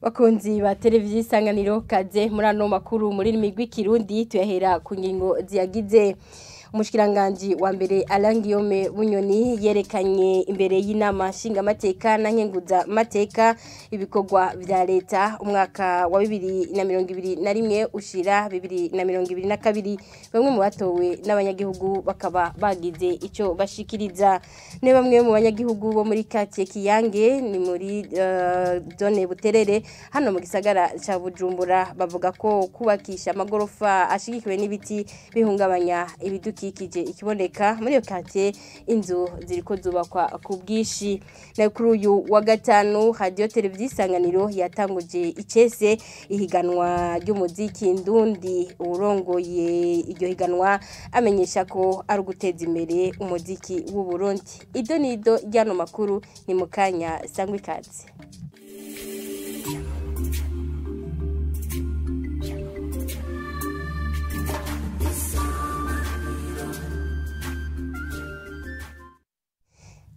Bakunzi ba televiziyo isanganiro kaze muri ano makuru muri migwi kirundi tuyahera ku ngingo ziyagize. Umushikiranganje wa mbere Alain Guillaume Bunyoni yerekanye imbere y'inama nshingamateka na nkenguza mateka ibikorwa vya leta umwaka wa 2021 ushira 2022 bamwe mu batowe n'abanyagihugu bakaba bagize ico bashikiriza. Ne bamwe mu banyagihugu bo muri quartier Kiyange ni muri zone Buterere hano mu gisagara ca Bujumbura bavuga ko kubakisha amagorofa ashigikiwe n'ibiti bihungabanya ibidukikije ikiboneka muri yo quartier inzu ziriko zubakwa ku bwishi. Na kuri uyu wa gatanu radio televiziyo isanganiro yatanguje icese ihiganwa ry'umuziki ndundi urongoye iryo higanwa amenyesha ko ari uguteza imbere umuziki w'u Burundi. Ido nido ryano makuru ni mukanya sangwe kazi.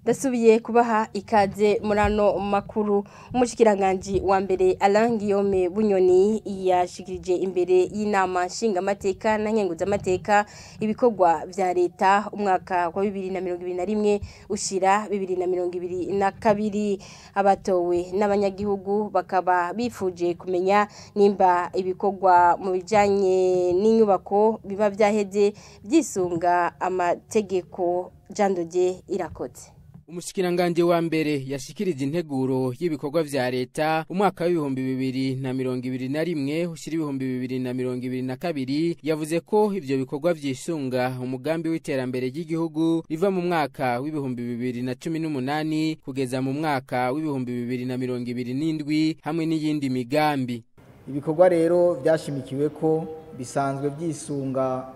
Dasubiye kubaha ikaze murano makuru. Umushikiranganje wa mbere Alain Guillaume Bunyoni yashikirije imbere y'inama nshingamateka na nkenguza mateka ibikorwa vya leta umwaka wa 2021 ushira 2022. Abatowe n'abanyagihugu bakaba bifuje kumenya nimba ibikorwa mu bijanye n'inyubako biba vyaheze byisunga amategeko. Jandoje irakoze. Umushikiranganje wa mbere yashikirije integuro y'ibikorwa vya leta umwaka wa 2021 ushira 2022 yavuze ko ivyo bikorwa vyisunga umugambi w'iterambere ry'igihugu riva mu mwaka wa 2018 kugeza mu mwaka wa 2027 hamwe n'iyindi migambi. Ibikorwa rero vyashimikiwe ko bisanzwe vyisunga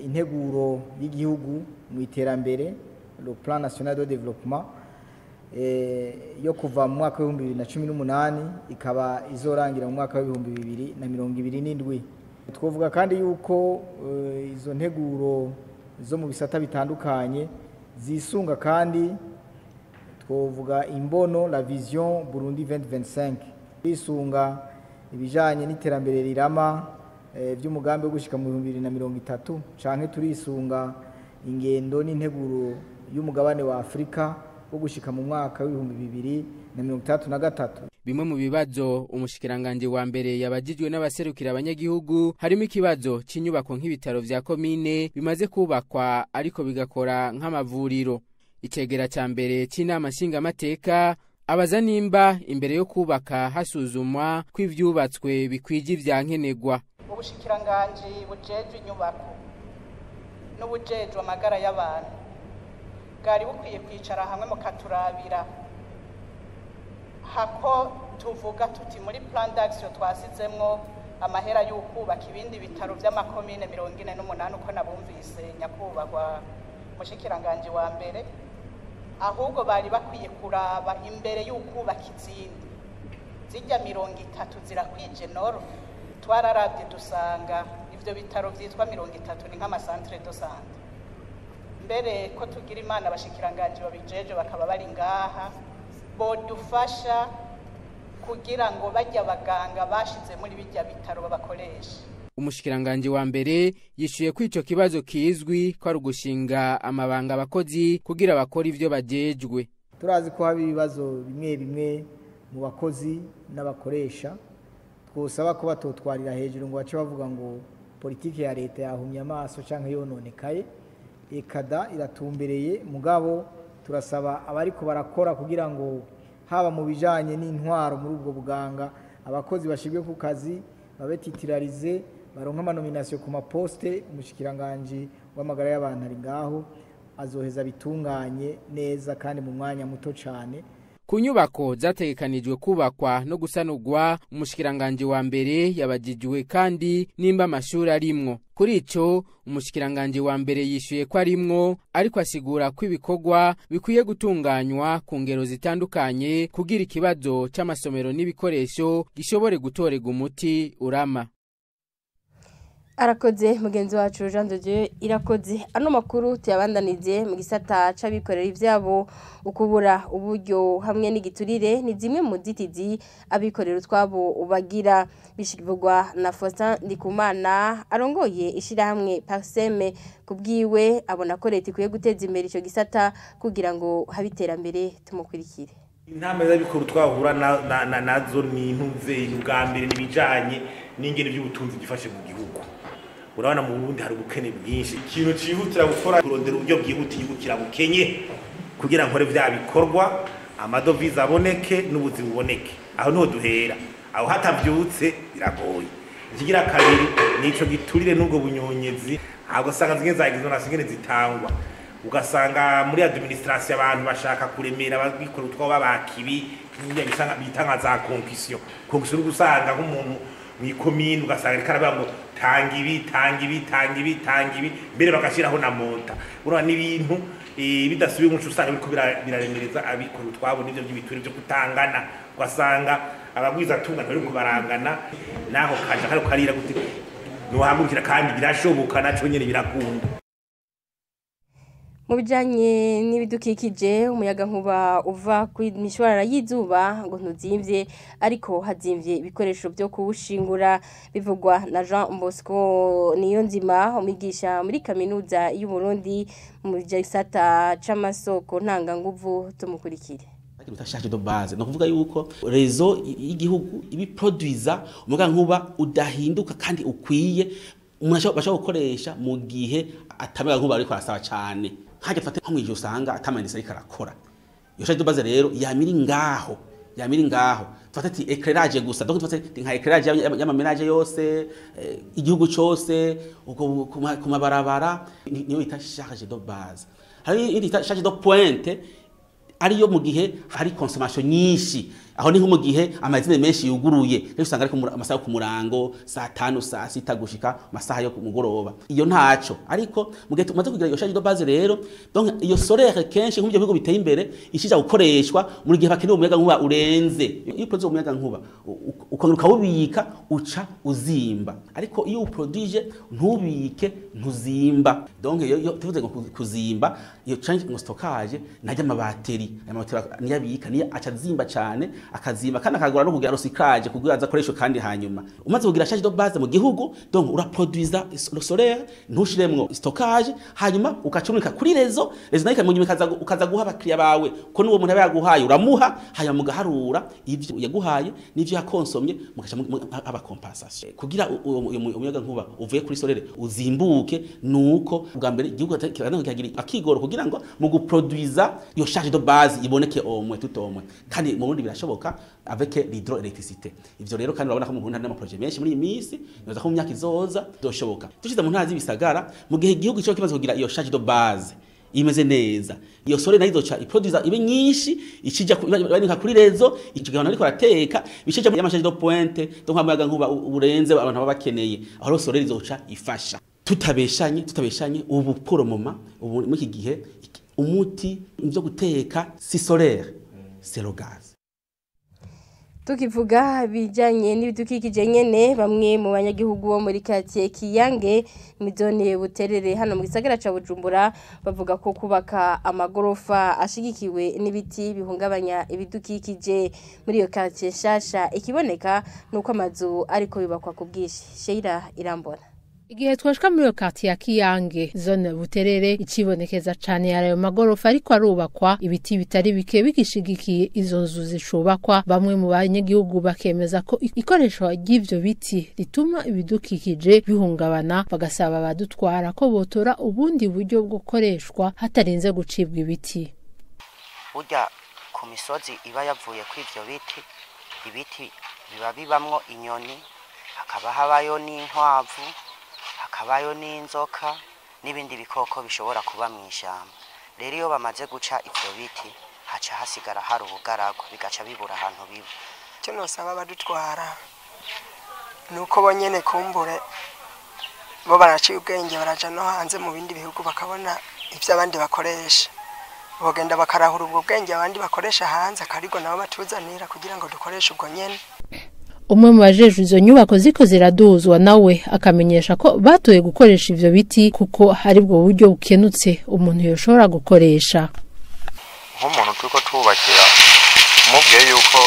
integuro y'igihugu mu iterambere le plan national de développement yo kuva mu mwaka wa 2018 ikaba izorangira mu mwaka wa 2027. Twovuga kandi yuko izo nteguro zo mu bisata bitandukanye zisunga kandi twovuga imbono la vision Burundi 2025 bisunga ibijanye n'iterambere rirama by'umugambi wo gushika mu 2030 canke turisunga ingendo n'integuro y'umugabane wa Afrika wo gushika mu mwaka wa 2033. Bimwe mu bibazo umushikiranganje wa mbere yabajijwe n'abaserukira abanyagihugu harimo ikibazo c'inyubako nk'ibitaro vya komine bimaze kubakwa ariko bigakora nk'amavuriro. Icegera ca mbere c'inama nshingamateka abaza nimba imbere yo kubaka hasuzumwa kw'ivyubatswe bikwije ivyankenegwa. Ubushikiranganje bujejwe inyubako n'ubujejwe amagara y'abantu bwari bukwiye kwicara hamwe mukaturabira hako tuvuga tuti muri plan d'action twasizemwo amahera y'ukubaka ibindi bitaro vy'amakomine 48 uko nabumvise nyakubahwa mushikiranganje wa mbere, ahubwo bari bakwiye kuraba imbere y'ukubaka izindi zijya 30 zirakwije noro. Twararavye dusanga ivyo bitaro vyitwa 30 ni nk'ama centre de santé. Mbere ko tugira imana abashikiranganje babijeje bakaba bari ngaha bodufasha kugira ngo bajya abaganga bashize muri bijya bitaro babakoresha. Umushikiranganje wa mbere yishuye ko ico kibazo kizwi ko ari ugushinga amabanga abakozi kugira bakora ivyo bajejwe. Turazi ko haba ibibazo bimwe bimwe mu bakozi n'abakoresha twosaba ko batotwarira hejuru ngo bace bavuga ngo politike ya leta yahumye amaso canke yononekaye. Ekada iratumbereye mugabo turasaba abariko barakora kugira ngo haba mu bijanye n'intwaro muri ubwo buganga abakozi bashibwe ku kazi babetitirarize baronka amanomination ku maposte. Umushikiranganje w'amagara y'abantu ari ngaho azoheza bitunganye neza kandi mu mwanya muto cane. Ku nyubako zategekanijwe kubakwa no gusanurwa umushikiranganje wa mbere yabajijwe kandi nimba amashuri arimwo. Kuri ico umushikiranganje wa mbere yishuye ko arimwo ariko asigura ko ibikorwa bikwiye gutunganywa ku ngero zitandukanye kugira ikibazo c'amasomero n'ibikoresho gishobore gutorega umuti urama. Arakoze mugenzi wacu Jean de Dieu irakoze ano makuru tuyabandanize mu gisata c'abikorera ivyabo ukubura uburyo hamwe n'igiturire ni zimwe mu zitizi abikorera utwabo ubagira bishikirwa na Faustin Ndikumana arongoye ishirahamwe Parseme kubwiwe abona ko leta ikwiye guteza imbere ico gisata kugira ngo habiterambere tumukurikire. Intama y'abikora twahura nazo ni intuze ubwa mbere nibijanye n'ingene by'ubutunzi gifashe mu gihugu. Urabona mu Burundi hari ubukene bwinshi ikintu cihutira gukora kurondera uburyo bwihutiye gukira bukenye kugira nkore vya bikorwa amadovize aboneke n'ubuzi buboneke aho niho duhera aho hatavyutse biragoye ikigira kabiri nico giturire n'ubwo bunyonyezi ahubwo sanga zingene zagize nasingene zitangwa ugasanga muri administration abantu bashaka kuremera babikora utwo babakibi n'ibyo bisanga bitanga za concussion gusanga nk'umuntu mwikomine ugasanga rikara ngo tanga ibi mbere bagashiraho na monta urwa n'ibintu bidasubiye umuco usanga biriko biraremereza abikora utwabo n'ivyo by'ibituri byo kutangana ugasanga abagwiza tunga bari kubarangana naho kaje kari karira gute no hagurukira kandi birashoboka naco nyene birakunda. Mu bijanye n'ibidukikije umuyaga nkuba uva ku mishwarara y'izuba ngo ntuzimvye ariko hazimvye ibikoresho byo kuwushingura bivugwa na Jean Bosco Niyonzima umigisha muri kaminuza y'u Burundi mu gisata c'amasoko ntanga nguvu tumukurikire. Charge de base no kuvuga yuko rezo y'igihugu ibiproduiza umuyaga nkuba udahinduka kandi ukwiye umuntu bashaka gukoresha mu gihe atamayaga nkuba ariko arasaba cyane haje fate nko mwijyo usanga atamanisa ariko arakora iyo charge de base rero yamiri ngaho fate ati éclairage gusa donc fate nka éclairage y'amamenage yose igihugu cyose uko kumabarabara niyo ita charge de base hari ita charge de pointe ariyo mu gihe hari consommation nyinshi aho ni nko mu gihe amazine menshi yuguruye rero usanga ariko amasaha ku murango saa 5 saa 6 gushika amasaha yo kumugoroba iyo ntaco ariko mu gihe tumaze kugira iyo charge de base rero donc iyo solaire kenshi nk'ibyo bigo biteye imbere ishija gukoreshwa muri gihe bakeneye umuyaga nkuba urenze iyo produce umuyaga nkuba ukongera ubika uca uzimba ariko iyo uproduce ntubike ntuzimba donc iyo tuvuze ngo kuzimba iyo change ngo stockage najya amabateri niyabika niya aca zimba cyane akazimba kandi akagura no kugira recyclage kugira aza koresho kandi hanyuma umaze kugira charge de base mu gihugu donc uraproduiza le solaire ntushiremwo stockage hanyuma ukacumika kuri rezo nayo mu nyuma ukaza guha abakiriya bawe ko nuwo muntu yaguhaye uramuha hanyuma mugaharura ivyo yaguhaye n'ivyo yakonsomye mugaca aba compensation kugira umuyaga nkuba uvuye kuri solaire uzimbuke nuko bwa mbere igihugu kiragira akigoro kugira ngo mu guproduiza iyo charge de base iboneke omwe tutomwe kandi mu Burundi birashoboka avec l'hydroélectricité ivyo rero kandi urabona ko mu Burundi hari n'amaprojet menshi muri iyi minsi noza ko mu myaka izoza doshoboka tushize mu ntazi bisagara mu gihe igihugu cyo kimaze kugira iyo charge de base imeze neza iyo sole nayo izoca iproduza ibe nyinshi ikija banika kuri rezo ikigana ariko arateka bishije mu charge de pointe donc amayaga nkuba uburenze abantu baba bakeneye aho sole izoca ifasha tutabeshanye ubu poromoma ubu mu iki gihe umuti ivyo guteka si solaire c'est le gaz. Tukivuga bijanye n'ibidukikije nyene bamwe mu banyagihugu bo muri quartier Kiyange mizone buterere hano mu gisagara ca Bujumbura bavuga ko kubaka amagorofa ashigikiwe n'ibiti bihungabanya ibidukikije muri iyo quartier shasha ikiboneka nuko amazu ariko bibakwa ku bwishi. Sheila Irambona Igihe twashika muri yo quartier ya Kiyange zone buterere ikibonekeza cane yarayo magorofa ariko arubakwa ibiti bitari bike bigishigikiye izo nzu zishubakwa bamwe mu banyagihugu bakemeza ko ikoresho ry'ivyo biti rituma ibidukikije bihungabana bagasaba badutwara ko botora ubundi buryo bwo gukoreshwa hatarinze gucibwa ibiti. Burya ku misozi iba yavuye kw'ivyo ibiti biba bibamwo inyoni hakaba habayo n'inkwavu hakabayo n'inzoka n'ibindi bikoko bishobora kuba mu ishyamba. Rero iyo bamaze guca ivyo biti haca hasigara hari ubugarago bigaca bibura ahantu biba. Cyo nosaba badutwara nuko bonyene kumbure bo baraciye ubwenge baraja no hanze mu bindi bihugu bakabona ivyo abandi bakoresha bogenda bakarahura ubwo bwenge abandi bakoresha hanze akarigo nabo batuzanira kugira ngo dukoreshe ubwo nyene. umwe mu bajejwe izo nyubako ziko ziraduzwa nawe akamenyesha ko batoye gukoresha ivyo biti kuko hari bwo buryo bukenutse umuntu yoshobora gukoresha. Nk'umuntu turiko tubakira umubwiye yuko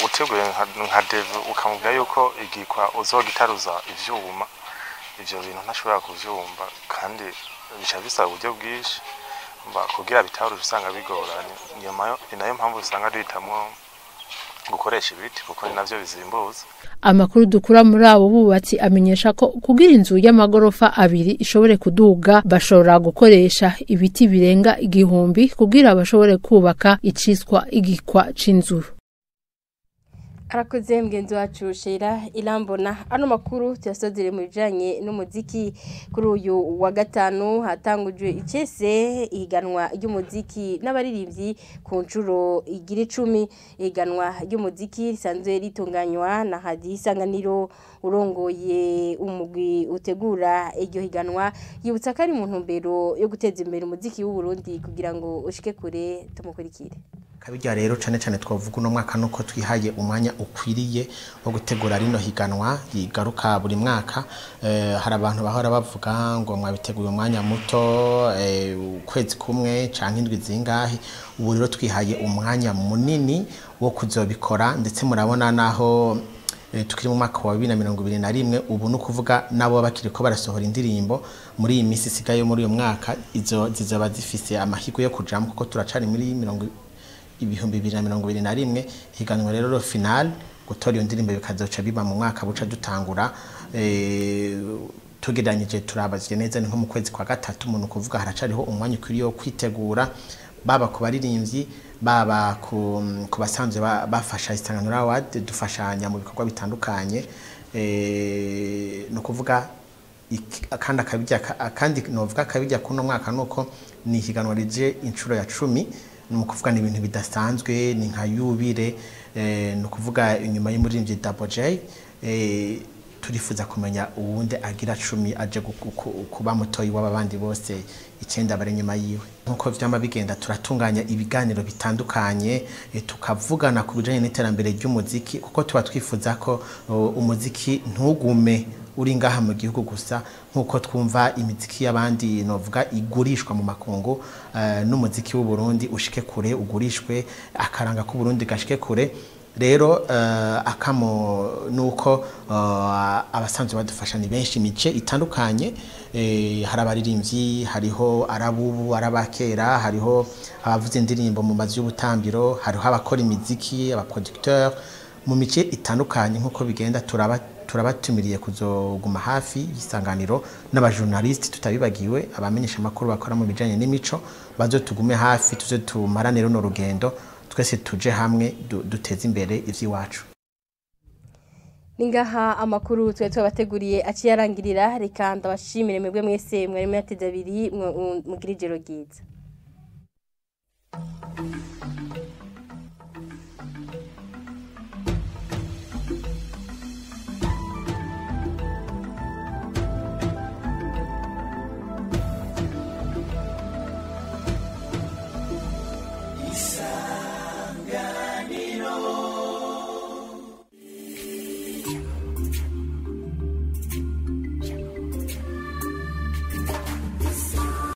uteguye nka devu ukamubwira yuko igikwa uzogitaruza ivyuma, ivyo bintu ntashobora kuvyumva kandi bica bisaba uburyo bwinshi kugira bitaruje usanga bigoranye. Nyuma ni nayo mpamvu usanga duhitamwo gukoresha ibiti kuko ni navyo bizimbuza. Amakuru dukura muri abo bubatsi amenyesha ko kugira inzu y'amagorofa abiri ishobore kuduga bashobora gukoresha ibiti birenga 1000 kugira bashobore kubaka iciswa igikwa c'inzu. Arakoze mgenzi wacu Sheila Irambona. Ano makuru tuyasozere mu bijanye n'umuziki. Kuri uyu wa gatanu hatangujwe icese ihiganwa ry'umuziki n'abaririmbyi ku ncuro igira 10. Ihiganwa ry'umuziki risanzwe ritunganywa na Hadi Isanganiro. Urongoye umugwi utegura iryo higanwa yibutsa ko ari mu ntumbero yo guteza imbere umuziki w'u Burundi kugira ngo ushike kure. Tumukurikire. Kabijya rero cyane cyane twavuga no mwaka nuko twihaye umwanya ukwiriye wo gutegura rino higanwa yigaruka buri mwaka. Hari abantu bahora bavuga ngo mwabiteguye umwanya muto ukwezi kumwe canke indwi zingahe. Ubu rero twihaye umwanya munini wo kuzobikora ndetse murabona naho tukiri mu mwaka wa 2021 ubu no kuvuga nabo bakiriko barasohora indirimbo muri iyi minsi sigaye muri uyu mwaka izo zizoba zifise amahigo yo kujamo kuko turacari muri 2021 higanwa rero final gutora iyo ndirimbo bikazoca biba mu mwaka buca dutangura tugeranyije turabazije neza ni nko mu kwezi kwa gatatu umuntu kuvuga haracariho umwanya ukuriyo kwitegura baba ku baririmbyi baba ku basanzwe bafasha Isanganiro Award dufashanya mu bikorwa bitandukanye no kuvuga kandi novuga kabijya kuno mwaka nuko ni higanwa rije incuro ya 10 no kuvuga ni ibintu bidasanzwe ni nka yubire no kuvuga inyuma y'umuririmbyi Double J turifuza kumenya uwundi agira 10 aje kuba mutoyi w'abandi bose 9 bari nyuma yiwe. Nkuko vyama bigenda turatunganya ibiganiro bitandukanye tukavugana ku bijanye n'iterambere ry'umuziki kuko tuba twifuza ko umuziki ntugume uri ngaha mu gihugu gusa nkuko twumva imiziki y'abandi novuga igurishwa mu makungu n'umuziki w'u Burundi ushike kure ugurishwe akaranga ku Burundi gashike kure. Rero akamo nuko abasanzwe badufasha ni benshi mice itandukanye hari abaririmbyi hariho arabubu arabakera hariho abavuze indirimbo mu mazi y'ubutambiro hariho abakora imiziki abaproducteur mu mice itandukanye nkuko bigenda turabatumiriye kuzoguma hafi y'Isanganiro n'abajournaliste tutabibagiwe abamenyesha makuru bakora mu bijanye n'imico bazo tugume hafi tuze tumarane no rugendo twese tuje hamwe duteze imbere ivyiwacu. Ningaha amakuru twabateguriye aciye arangirira reka ndabashimire mwebwe mwese mwari mwateze abiri mugire ijoro ryiza.